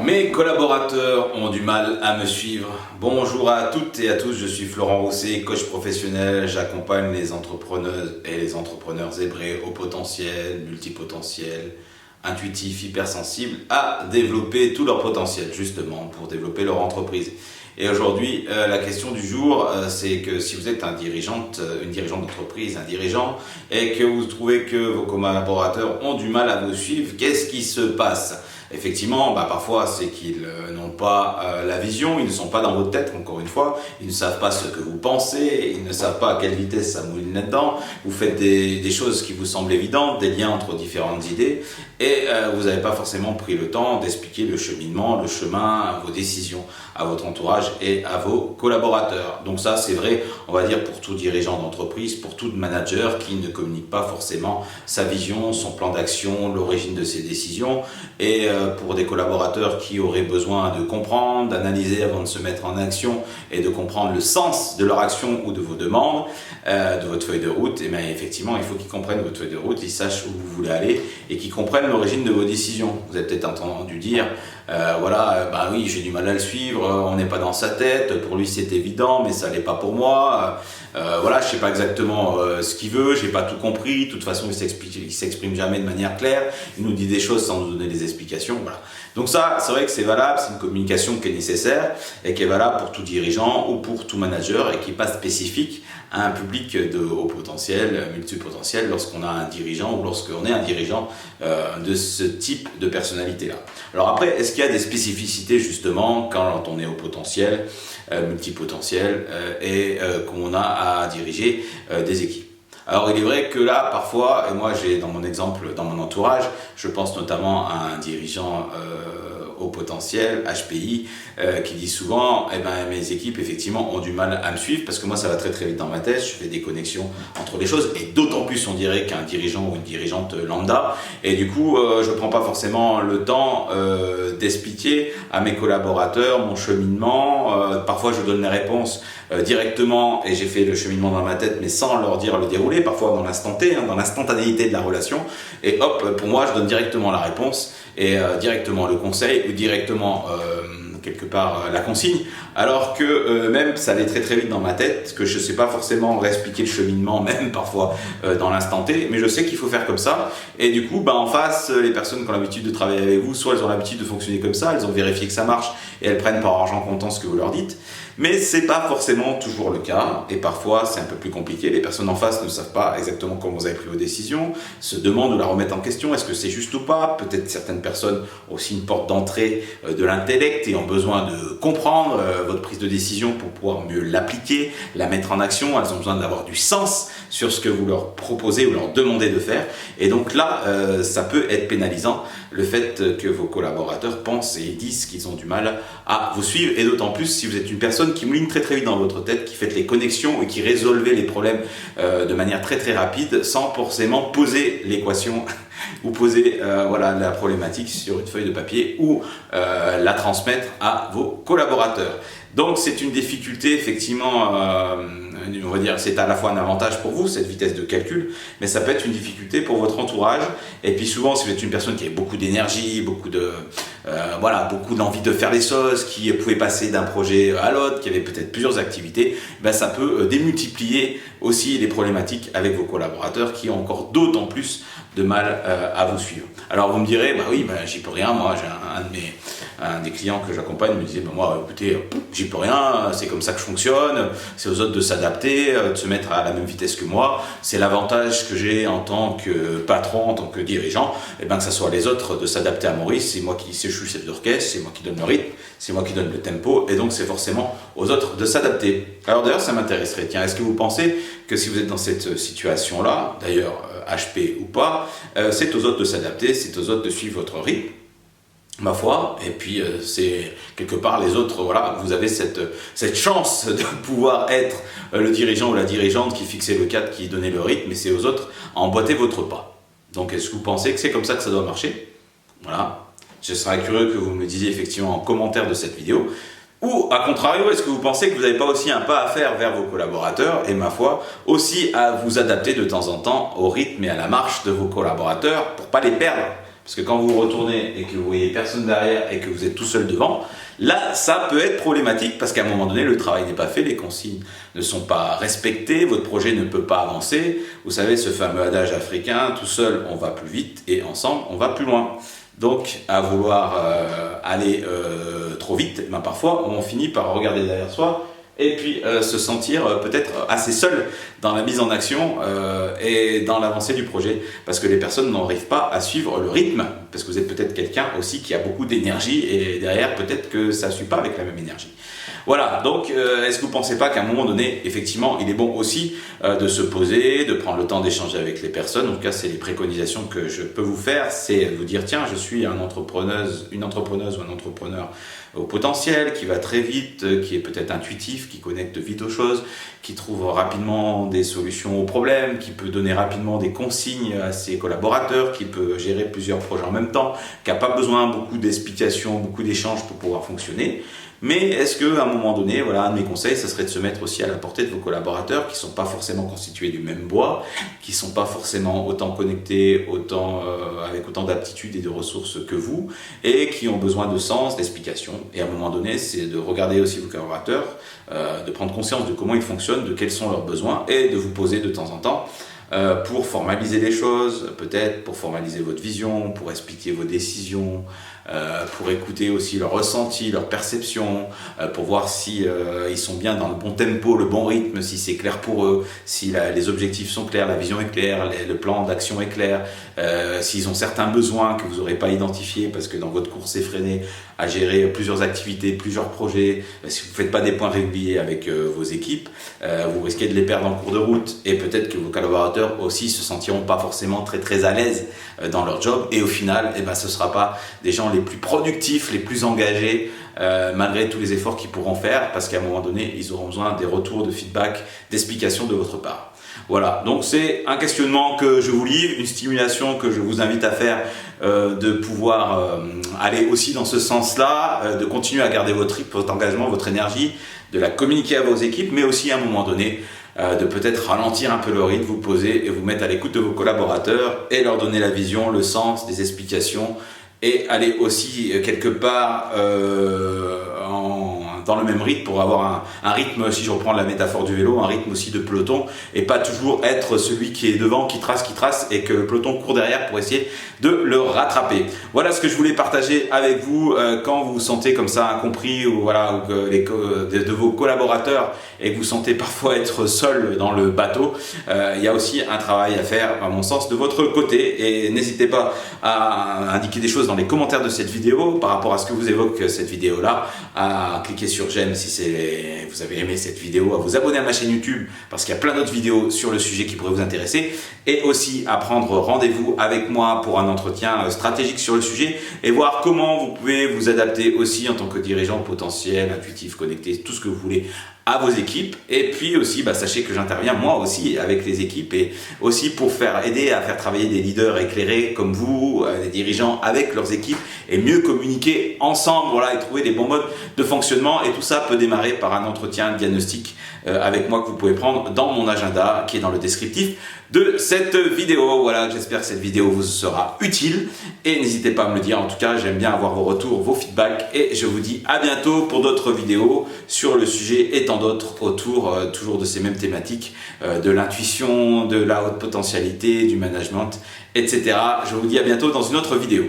Mes collaborateurs ont du mal à me suivre. Bonjour à toutes et à tous, je suis Florent Rousset, coach professionnel. J'accompagne les entrepreneuses et les entrepreneurs zébrés au potentiel, multipotentiel, intuitif, hypersensible, à développer tout leur potentiel justement pour développer leur entreprise. Et aujourd'hui, la question du jour, c'est que si vous êtes une dirigeante d'entreprise, un dirigeant, et que vous trouvez que vos collaborateurs ont du mal à vous suivre, qu'est-ce qui se passe ? Effectivement, parfois c'est qu'ils n'ont pas la vision, ils ne sont pas dans votre tête, encore une fois, ils ne savent pas ce que vous pensez, ils ne savent pas à quelle vitesse ça mouline là-dedans, vous faites des choses qui vous semblent évidentes, des liens entre différentes idées, et vous n'avez pas forcément pris le temps d'expliquer le cheminement, le chemin, vos décisions à votre entourage et à vos collaborateurs. Donc ça c'est vrai, on va dire pour tout dirigeant d'entreprise, pour tout manager qui ne communique pas forcément sa vision, son plan d'action, l'origine de ses décisions, et pour des collaborateurs qui auraient besoin de comprendre, d'analyser avant de se mettre en action et de comprendre le sens de leur action ou de vos demandes, de votre feuille de route, et bien effectivement il faut qu'ils comprennent votre feuille de route, ils sachent où vous voulez aller et qu'ils comprennent l'origine de vos décisions. Vous avez peut-être entendu dire oui, j'ai du mal à le suivre, on n'est pas dans sa tête, pour lui c'est évident mais ça l'est pas pour moi, je sais pas exactement ce qu'il veut, j'ai pas tout compris, de toute façon il s'exprime jamais de manière claire, il nous dit des choses sans nous donner des explications, voilà. Donc ça, c'est vrai que c'est valable, c'est une communication qui est nécessaire et qui est valable pour tout dirigeant ou pour tout manager et qui n'est pas spécifique à un public de haut potentiel, multipotentiel, lorsqu'on a un dirigeant ou lorsqu'on est un dirigeant de ce type de personnalité-là. Alors après, est-ce qu'il y a des spécificités justement quand on est haut potentiel, multipotentiel et qu'on a à diriger des équipes? Alors il est vrai que là, parfois, et moi j'ai dans mon exemple, dans mon entourage, je pense notamment à un dirigeant au potentiel, HPI, qui dit souvent, mes équipes effectivement ont du mal à me suivre parce que moi ça va très très vite dans ma tête, je fais des connexions entre les choses et d'autant plus on dirait qu'un dirigeant ou une dirigeante lambda, et du coup je prends pas forcément le temps d'expliquer à mes collaborateurs mon cheminement, parfois je donne les réponses directement et j'ai fait le cheminement dans ma tête mais sans leur dire le déroulé, parfois dans l'instant T, dans l'instantanéité de la relation, et hop, pour moi je donne directement la réponse et directement le conseil ou directement quelque part la consigne, alors que même ça allait très très vite dans ma tête, que je sais pas forcément réexpliquer le cheminement même parfois dans l'instant T, mais je sais qu'il faut faire comme ça, et du coup en face les personnes qui ont l'habitude de travailler avec vous, soit elles ont l'habitude de fonctionner comme ça, elles ont vérifié que ça marche et elles prennent par argent comptant ce que vous leur dites, mais c'est pas forcément toujours le cas, et parfois c'est un peu plus compliqué, les personnes en face ne savent pas exactement comment vous avez pris vos décisions, se demandent ou la remettent en question, est-ce que c'est juste ou pas, peut-être certaines personnes ont aussi une porte d'entrée de l'intellect et ont besoin de comprendre votre prise de décision pour pouvoir mieux l'appliquer, la mettre en action, elles ont besoin d'avoir du sens sur ce que vous leur proposez ou leur demandez de faire, et donc là ça peut être pénalisant, le fait que vos collaborateurs pensent et disent qu'ils ont du mal à vous suivre, et d'autant plus si vous êtes une personne qui mouline très très vite dans votre tête, qui fait les connexions et qui résolvez les problèmes de manière très très rapide sans forcément poser l'équation ou poser la problématique sur une feuille de papier ou la transmettre à vos collaborateurs. Donc c'est une difficulté effectivement, on va dire c'est à la fois un avantage pour vous, cette vitesse de calcul, mais ça peut être une difficulté pour votre entourage, et puis souvent si vous êtes une personne qui a beaucoup d'énergie, beaucoup d'envie de faire les choses, qui pouvait passer d'un projet à l'autre, qui avait peut-être plusieurs activités, ça peut démultiplier aussi les problématiques avec vos collaborateurs qui ont encore d'autant plus de mal à vous suivre. Alors vous me direz, j'y peux rien, moi j'ai un des clients que j'accompagne me disait, moi écoutez, j'y peux rien, c'est comme ça que je fonctionne, c'est aux autres de s'adapter, de se mettre à la même vitesse que moi, c'est l'avantage que j'ai en tant que patron, en tant que dirigeant, que ça soit les autres de s'adapter à mon rythme, c'est moi qui je suis le chef d'orchestre, c'est moi qui donne le rythme, c'est moi qui donne le tempo, et donc c'est forcément aux autres de s'adapter. Alors d'ailleurs ça m'intéresserait, est-ce que vous pensez que si vous êtes dans cette situation-là, d'ailleurs HP ou pas, c'est aux autres de s'adapter, c'est aux autres de suivre votre rythme, ma foi, et puis c'est quelque part les autres, vous avez cette chance de pouvoir être le dirigeant ou la dirigeante qui fixait le cadre, qui donnait le rythme, et c'est aux autres à emboîter votre pas. Donc est-ce que vous pensez que c'est comme ça que ça doit marcher? Voilà, je serais curieux que vous me disiez effectivement en commentaire de cette vidéo. Ou, à contrario, est-ce que vous pensez que vous n'avez pas aussi un pas à faire vers vos collaborateurs et, ma foi, aussi à vous adapter de temps en temps au rythme et à la marche de vos collaborateurs pour ne pas les perdre Parce que quand vous retournez et que vous voyez personne derrière et que vous êtes tout seul devant, là, ça peut être problématique parce qu'à un moment donné, le travail n'est pas fait, les consignes ne sont pas respectées, votre projet ne peut pas avancer. Vous savez, ce fameux adage africain, tout seul, on va plus vite et ensemble, on va plus loin. Donc, à vouloir aller trop vite, ben, parfois, on finit par regarder derrière soi et puis se sentir peut-être assez seul dans la mise en action et dans l'avancée du projet, parce que les personnes n'arrivent pas à suivre le rythme, parce que vous êtes peut-être quelqu'un aussi qui a beaucoup d'énergie et derrière peut-être que ça ne suit pas avec la même énergie. Voilà, donc est-ce que vous ne pensez pas qu'à un moment donné, effectivement, il est bon aussi de se poser, de prendre le temps d'échanger avec les personnes. En tout cas, c'est les préconisations que je peux vous faire, c'est vous dire, tiens, je suis une entrepreneuse ou un entrepreneur au potentiel, qui va très vite, qui est peut-être intuitif, qui connecte vite aux choses, qui trouve rapidement des solutions aux problèmes, qui peut donner rapidement des consignes à ses collaborateurs, qui peut gérer plusieurs projets en même temps, qui n'a pas besoin beaucoup d'explications, beaucoup d'échanges pour pouvoir fonctionner. Mais est-ce qu'à un moment donné, voilà, un de mes conseils, ça serait de se mettre aussi à la portée de vos collaborateurs qui ne sont pas forcément constitués du même bois, qui ne sont pas forcément autant connectés, avec autant d'aptitudes et de ressources que vous, et qui ont besoin de sens, d'explication. Et à un moment donné, c'est de regarder aussi vos collaborateurs, de prendre conscience de comment ils fonctionnent, de quels sont leurs besoins, et de vous poser de temps en temps pour formaliser les choses, peut-être pour formaliser votre vision, pour expliquer vos décisions, pour écouter aussi leurs ressentis, leurs perceptions, pour voir si ils sont bien dans le bon tempo, le bon rythme, si c'est clair pour eux, si les objectifs sont clairs, la vision est claire, le plan d'action est clair, s'ils ont certains besoins que vous n'aurez pas identifiés parce que dans votre course effrénée à gérer plusieurs activités, plusieurs projets, si vous ne faites pas des points réguliers avec vos équipes, vous risquez de les perdre en cours de route et peut-être que vos collaborateurs aussi se sentiront pas forcément très à l'aise dans leur job et au final, ce ne sera pas des gens les plus productifs, les plus engagés, malgré tous les efforts qu'ils pourront faire, parce qu'à un moment donné, ils auront besoin des retours, de feedback, d'explications de votre part. Voilà, donc c'est un questionnement que je vous livre, une stimulation que je vous invite à faire, de pouvoir aller aussi dans ce sens-là, de continuer à garder votre engagement, votre énergie, de la communiquer à vos équipes, mais aussi à un moment donné, de peut-être ralentir un peu le rythme, vous poser et vous mettre à l'écoute de vos collaborateurs et leur donner la vision, le sens, des explications et aller aussi quelque part dans le même rythme pour avoir un rythme, si je reprends la métaphore du vélo, un rythme aussi de peloton et pas toujours être celui qui est devant, qui trace et que le peloton court derrière pour essayer de le rattraper. Voilà ce que je voulais partager avec vous quand vous vous sentez comme ça incompris ou voilà, de vos collaborateurs et que vous sentez parfois être seul dans le bateau. Il y a aussi un travail à faire, à mon sens, de votre côté et n'hésitez pas à indiquer des choses dans les commentaires de cette vidéo par rapport à ce que vous évoque cette vidéo-là, à cliquer sur j'aime si vous avez aimé cette vidéo, à vous abonner à ma chaîne YouTube parce qu'il y a plein d'autres vidéos sur le sujet qui pourraient vous intéresser et aussi à prendre rendez-vous avec moi pour un entretien stratégique sur le sujet et voir comment vous pouvez vous adapter aussi en tant que dirigeant potentiel, intuitif, connecté, tout ce que vous voulez à vos équipes. Et puis aussi, sachez que j'interviens moi aussi avec les équipes et aussi pour aider à faire travailler des leaders éclairés comme vous, des dirigeants avec leurs équipes et mieux communiquer ensemble, voilà, et trouver des bons modes de fonctionnement. Et tout ça peut démarrer par un entretien diagnostic avec moi que vous pouvez prendre dans mon agenda qui est dans le descriptif de cette vidéo. Voilà, j'espère que cette vidéo vous sera utile et n'hésitez pas à me le dire. En tout cas, j'aime bien avoir vos retours, vos feedbacks et je vous dis à bientôt pour d'autres vidéos sur le sujet et tant d'autres autour toujours de ces mêmes thématiques, de l'intuition, de la haute potentialité, du management, etc. Je vous dis à bientôt dans une autre vidéo.